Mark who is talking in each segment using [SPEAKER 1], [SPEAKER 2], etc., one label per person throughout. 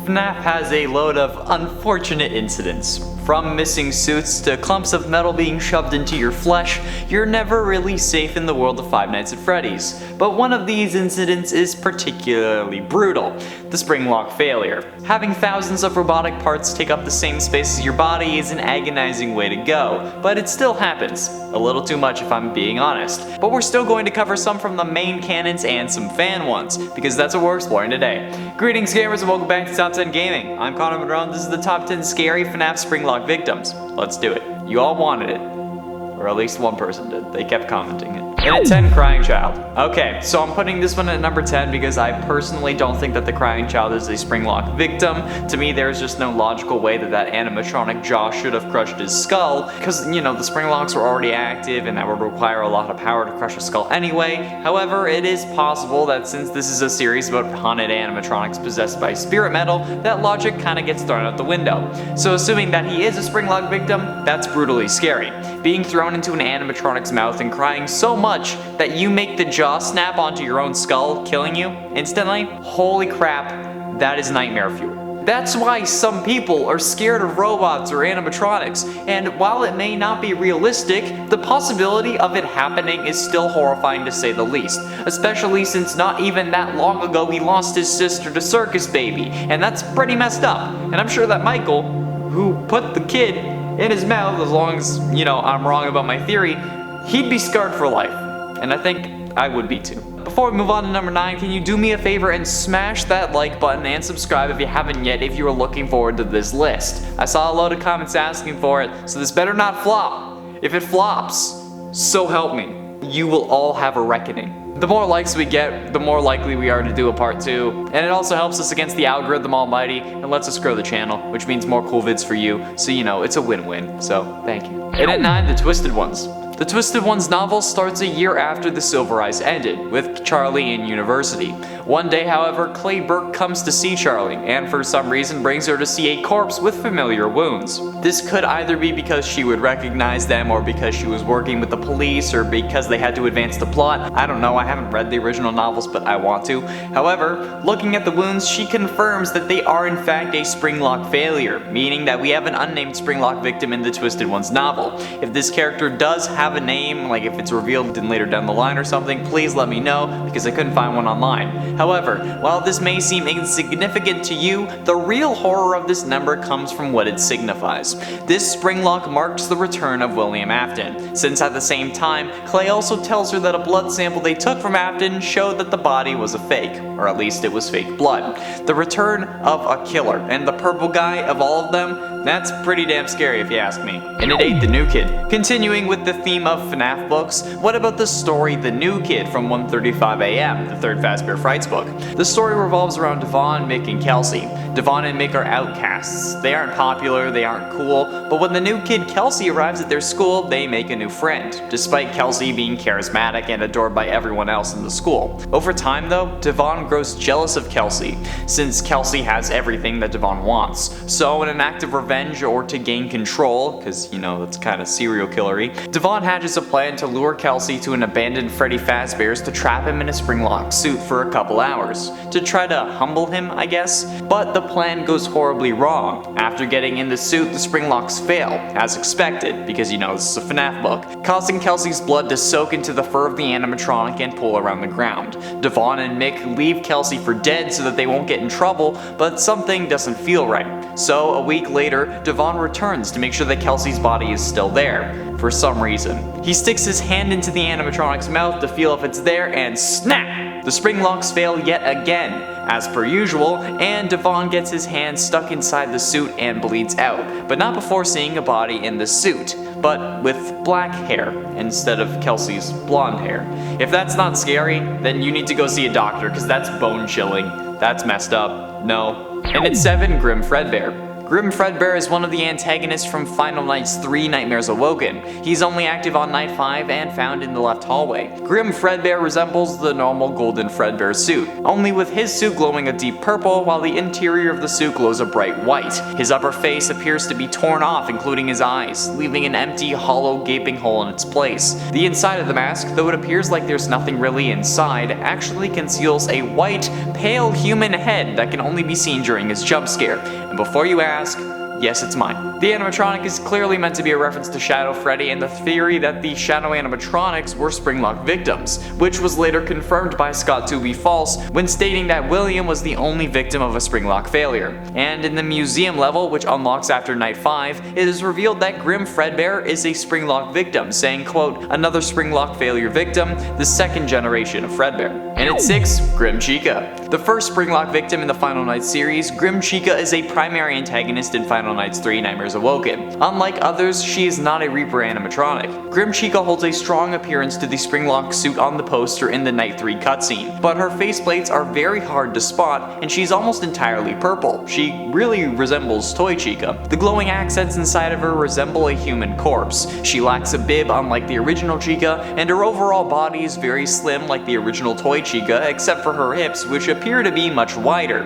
[SPEAKER 1] FNAF has a load of unfortunate incidents. From missing suits to clumps of metal being shoved into your flesh, you're never really safe in the world of Five Nights at Freddy's. But one of these incidents is particularly brutal: the Springlock failure. Having thousands of robotic parts take up the same space as your body is an agonizing way to go, but it still happens. A little too much if I'm being honest. But we're still going to cover some from the main canons and some fan ones, because that's what we're exploring today. Greetings gamers and welcome back to Top 10 Gaming. I'm Connor Madron. This is the Top 10 Scary FNAF Springlock Victims. Let's do it. You all wanted it. Or at least one person did. They kept commenting it. And at 10, Crying Child. Okay, so I'm putting this one at number 10 because I personally don't think that the Crying Child is a Springlock victim. To me, there's just no logical way that animatronic jaw should have crushed his skull, because, you know, the Springlocks were already active and that would require a lot of power to crush a skull anyway. However, it is possible that since this is a series about haunted animatronics possessed by spirit metal, that logic kind of gets thrown out the window. So assuming that he is a Springlock victim, that's brutally scary. Being thrown into an animatronic's mouth and crying so much that you make the jaw snap onto your own skull, killing you instantly? Holy crap, that is nightmare fuel. That's why some people are scared of robots or animatronics, and while it may not be realistic, the possibility of it happening is still horrifying to say the least, especially since not even that long ago he lost his sister to Circus Baby, and that's pretty messed up. And I'm sure that Michael, who put the kid in his mouth, as long as, you know, I'm wrong about my theory, he'd be scarred for life. And I think I would be too. Before we move on to number 9, can you do me a favor and smash that like button and subscribe if you haven't yet if you are looking forward to this list. I saw a load of comments asking for it, so this better not flop. If it flops, so help me, you will all have a reckoning. The more likes we get, the more likely we are to do a part 2, and it also helps us against the algorithm almighty and lets us grow the channel, which means more cool vids for you, so you know, it's a win-win, so thank you. And at 9, The Twisted Ones. The Twisted Ones novel starts a year after the Silver Eyes ended, with Charlie in university. One day, however, Clay Burke comes to see Charlie, and for some reason brings her to see a corpse with familiar wounds. This could either be because she would recognize them, or because she was working with the police, or because they had to advance the plot. I don't know, I haven't read the original novels, but I want to. However, looking at the wounds, she confirms that they are in fact a Springlock failure, meaning that we have an unnamed Springlock victim in the Twisted Ones novel. If this character does have a name, like if it's revealed in later down the line or something, please let me know, because I couldn't find one online. However, while this may seem insignificant to you, the real horror of this number comes from what it signifies. This Springlock marks the return of William Afton, since at the same time, Clay also tells her that a blood sample they took from Afton showed that the body was a fake, or at least it was fake blood. The return of a killer, and the purple guy of all of them, that's pretty damn scary if you ask me. And at 8, The New Kid. Continuing with the theme of FNAF books, what about the story The New Kid from 1:35 AM, the third Fazbear Frights book? The story revolves around Devon, Mick, and Kelsey. Devon and Mick are outcasts. They aren't popular, they aren't cool, but when the new kid Kelsey arrives at their school, they make a new friend, despite Kelsey being charismatic and adored by everyone else in the school. Over time though, Devon grows jealous of Kelsey, since Kelsey has everything that Devon wants. So in an act of revenge or to gain control, because you know, that's kind of serial killery, Devon hatches a plan to lure Kelsey to an abandoned Freddy Fazbear's to trap him in a Springlock suit for a couple hours, to try to humble him, I guess. But the plan goes horribly wrong. After getting in the suit, the Springlocks fail, as expected, because you know, this is a FNAF book, causing Kelsey's blood to soak into the fur of the animatronic and pool around the ground. Devon and Mick leave Kelsey for dead so that they won't get in trouble, but something doesn't feel right. So a week later, Devon returns to make sure that Kelsey's body is still there, for some reason. He sticks his hand into the animatronic's mouth to feel if it's there, and snap! The Springlocks fail yet again, as per usual, and Devon gets his hand stuck inside the suit and bleeds out, but not before seeing a body in the suit, but with black hair instead of Kelsey's blonde hair. If that's not scary, then you need to go see a doctor, because that's bone chilling. That's messed up. No. And at 7, Grim Fredbear. Grim Fredbear is one of the antagonists from Final Nights 3 Nightmares Awoken. He's only active on Night 5 and found in the left hallway. Grim Fredbear resembles the normal golden Fredbear suit, only with his suit glowing a deep purple while the interior of the suit glows a bright white. His upper face appears to be torn off, including his eyes, leaving an empty, hollow, gaping hole in its place. The inside of the mask, though it appears like there's nothing really inside, actually conceals a white, pale human head that can only be seen during his jump scare. And before you ask, yes, it's mine. The animatronic is clearly meant to be a reference to Shadow Freddy and the theory that the Shadow animatronics were Springlock victims, which was later confirmed by Scott to be false when stating that William was the only victim of a Springlock failure. And in the museum level, which unlocks after Night 5, it is revealed that Grim Fredbear is a Springlock victim, saying, quote, another Springlock failure victim, the second generation of Fredbear. And at 6, Grim Chica. The first Springlock victim in the Final Nights series, Grim Chica is a primary antagonist in Final Nights 3 Nightmares Awoken. Unlike others, she is not a Reaper animatronic. Grim Chica holds a strong appearance to the Springlock suit on the poster in the Night 3 cutscene, but her faceplates are very hard to spot and she's almost entirely purple. She really resembles Toy Chica. The glowing accents inside of her resemble a human corpse. She lacks a bib unlike the original Chica, and her overall body is very slim like the original Toy Chica, except for her hips, which appear to be much wider.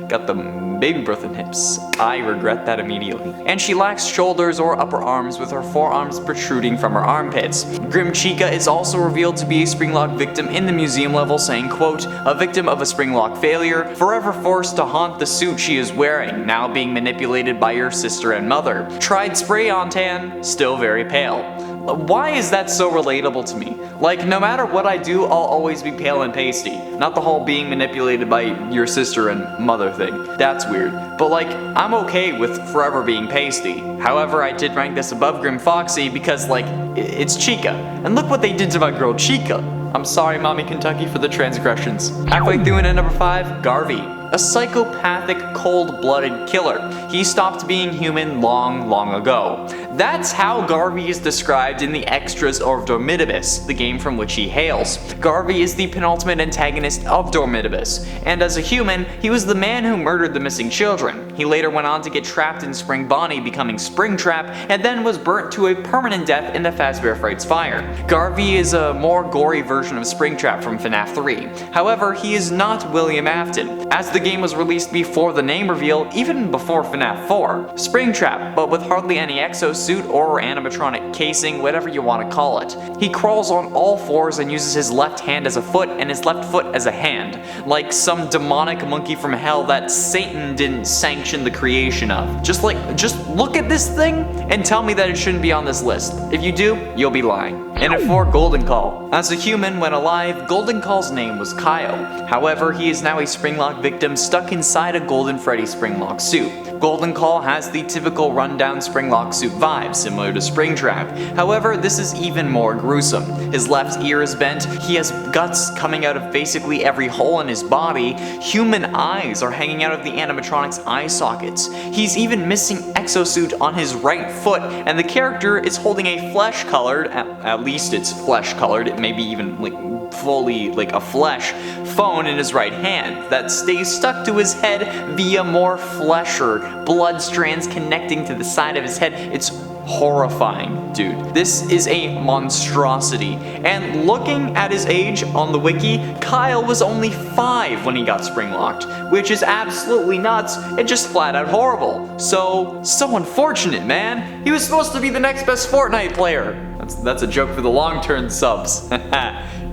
[SPEAKER 1] Got the baby birth in hips. I regret that immediately. And she lacks shoulders or upper arms, with her forearms protruding from her armpits. Grim Chica is also revealed to be a Springlock victim in the museum level, saying, quote, a victim of a Springlock failure, forever forced to haunt the suit she is wearing, now being manipulated by your sister and mother. Tried spray on tan, still very pale. Why is that so relatable to me? Like, no matter what I do, I'll always be pale and pasty. Not the whole being manipulated by your sister and mother thing. That's weird. But like, I'm okay with forever being pasty. However, I did rank this above Grim Foxy because, like, it's Chica. And look what they did to my girl Chica. I'm sorry, Mommy Kentucky, for the transgressions. Halfway through in at number 5, Garvey. A psychopathic, cold-blooded killer. He stopped being human long ago. That's how Garvey is described in the extras of Dormitibus, the game from which he hails. Garvey is the penultimate antagonist of Dormitibus, and as a human, he was the man who murdered the missing children. He later went on to get trapped in Spring Bonnie, becoming Springtrap, and then was burnt to a permanent death in the Fazbear Frights fire. Garvey is a more gory version of Springtrap from FNAF 3. However, he is not William Afton, as the game was released before the name reveal, even before FNAF 4. Springtrap, but with hardly any exosuit or animatronic casing, whatever you want to call it. He crawls on all fours and uses his left hand as a foot and his left foot as a hand, like some demonic monkey from hell that Satan didn't sanction the creation of. Just look at this thing and tell me that it shouldn't be on this list. If you do, you'll be lying. And at 4, Golden Call. As a human, when alive, Golden Call's name was Kyle. However, he is now a Springlock victim stuck inside a Golden Freddy Springlock suit. Golden Call has the typical rundown Springlock suit vibe, similar to Springtrap. However, this is even more gruesome. His left ear is bent, he has guts coming out of basically every hole in his body, human eyes are hanging out of the animatronic's eye sockets. He's even missing exosuit on his right foot, and the character is holding a flesh-colored, at least it's flesh-colored, it may be even like fully like a flesh, phone in his right hand that stays stuck to his head via more flesh or blood strands connecting to the side of his head. It's horrifying, dude. This is a monstrosity. And looking at his age on the wiki, Kyle was only 5 when he got Springlocked, which is absolutely nuts and just flat out horrible. So unfortunate, man. He was supposed to be the next best Fortnite player. That's a joke for the long-term subs.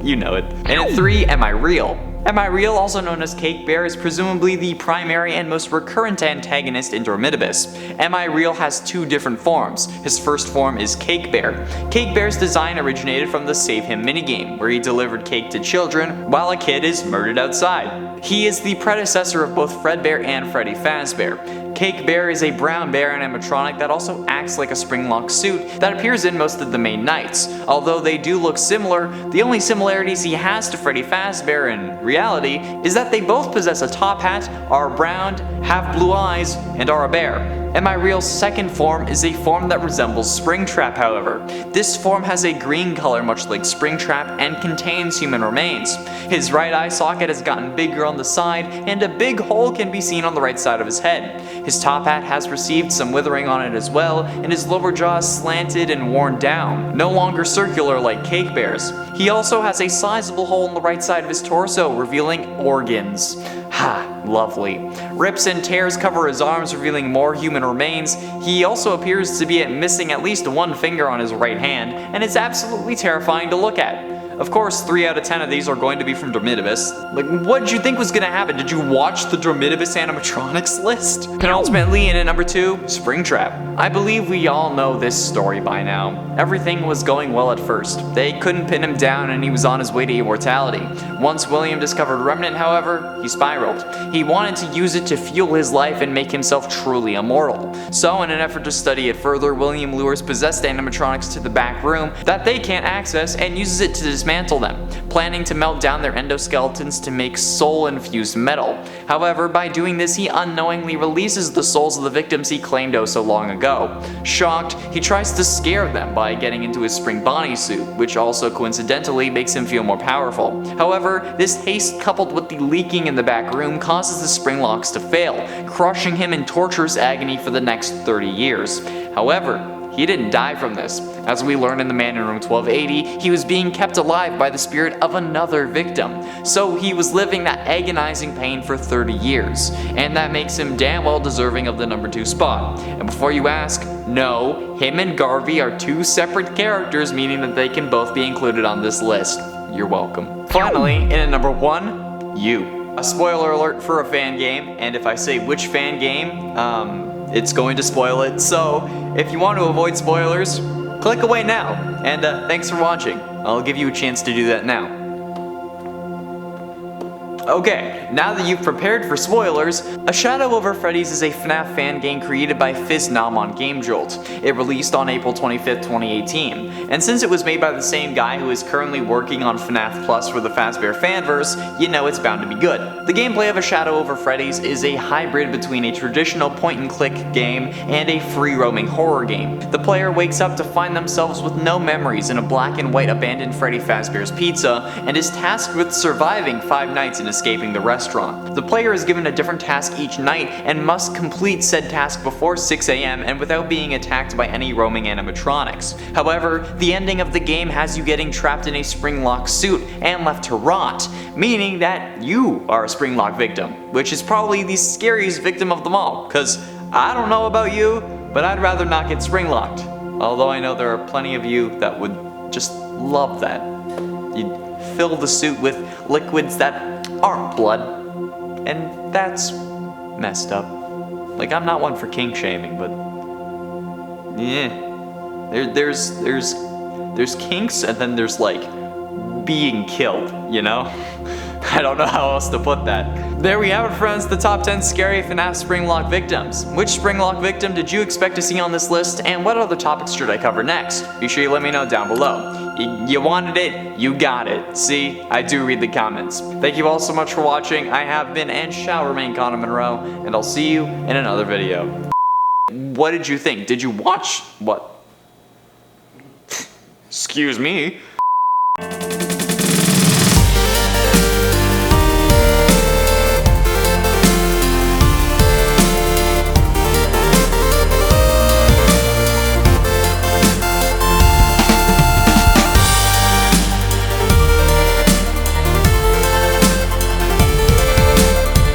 [SPEAKER 1] You know it. And at 3, Am I Real? Am I Real, also known as Cake Bear, is presumably the primary and most recurrent antagonist in Dormitibus. Am I Real has 2 different forms. His first form is Cake Bear. Cake Bear's design originated from the Save Him minigame, where he delivered cake to children while a kid is murdered outside. He is the predecessor of both Fredbear and Freddy Fazbear. Cake Bear is a brown bear animatronic that also acts like a Springlock suit that appears in most of the main nights. Although they do look similar, the only similarities he has to Freddy Fazbear in reality is that they both possess a top hat, are brown, have blue eyes, and are a bear. Am I Real's second form is a form that resembles Springtrap, however. This form has a green color much like Springtrap and contains human remains. His right eye socket has gotten bigger on the side, and a big hole can be seen on the right side of his head. His top hat has received some withering on it as well, and his lower jaw is slanted and worn down, no longer circular like Cake Bear's. He also has a sizable hole in the right side of his torso, revealing organs. Ha, lovely. Rips and tears cover his arms, revealing more human remains. He also appears to be missing at least one finger on his right hand, and it's absolutely terrifying to look at. Of course, 3 out of 10 of these are going to be from Dromitibus. Like, what did you think was gonna happen? Did you watch the Dromitibus animatronics list? Penultimately, in at number 2, Springtrap. I believe we all know this story by now. Everything was going well at first. They couldn't pin him down and he was on his way to immortality. Once William discovered Remnant, however, he spiraled. He wanted to use it to fuel his life and make himself truly immortal. So, in an effort to study it further, William lures possessed animatronics to the back room that they can't access and uses it to dismantle them, planning to melt down their endoskeletons to make soul-infused metal. However, by doing this, he unknowingly releases the souls of the victims he claimed oh so long ago. Shocked, he tries to scare them by getting into his spring Bonnie suit, which also coincidentally makes him feel more powerful. However, this haste coupled with the leaking in the back room causes the spring locks to fail, crushing him in torturous agony for the next 30 years. However, he didn't die from this. As we learn in the man in room 1280, he was being kept alive by the spirit of another victim. So he was living that agonizing pain for 30 years, and that makes him damn well deserving of the number 2 spot. And before you ask, no, him and Garvey are 2 separate characters, meaning that they can both be included on this list. You're welcome. Finally, in at number 1, you. A spoiler alert for a fan game, and if I say which fan game, it's going to spoil it. So, if you want to avoid spoilers, click away now. And thanks for watching. I'll give you a chance to do that now. Okay, now that you've prepared for spoilers, A Shadow Over Freddy's is a FNAF fan game created by Fiznam on GameJolt. It released on April 25th, 2018, and since it was made by the same guy who is currently working on FNAF Plus for the Fazbear fanverse, you know it's bound to be good. The gameplay of A Shadow Over Freddy's is a hybrid between a traditional point-and-click game and a free-roaming horror game. The player wakes up to find themselves with no memories in a black and white abandoned Freddy Fazbear's Pizza, and is tasked with surviving 5 nights in escaping the restaurant. The player is given a different task each night and must complete said task before 6 AM and without being attacked by any roaming animatronics. However, the ending of the game has you getting trapped in a Springlock suit and left to rot, meaning that you are a Springlock victim, which is probably the scariest victim of them all, cause I don't know about you, but I'd rather not get Springlocked. Although I know there are plenty of you that would just love that. You'd fill the suit with liquids that aren't blood, and that's messed up. Like, I'm not one for kink shaming, but yeah, there's kinks, and then there's like being killed, you know? I don't know how else to put that. There we have it, friends, the top 10 scary FNAF Springlock victims. Which Springlock victim did you expect to see on this list, and what other topics should I cover next? Be sure you let me know down below. You wanted it, you got it. See, I do read the comments. Thank you all so much for watching. I have been and shall remain Connor Monroe, and I'll see you in another video. What did you think? Did you watch what? Excuse me.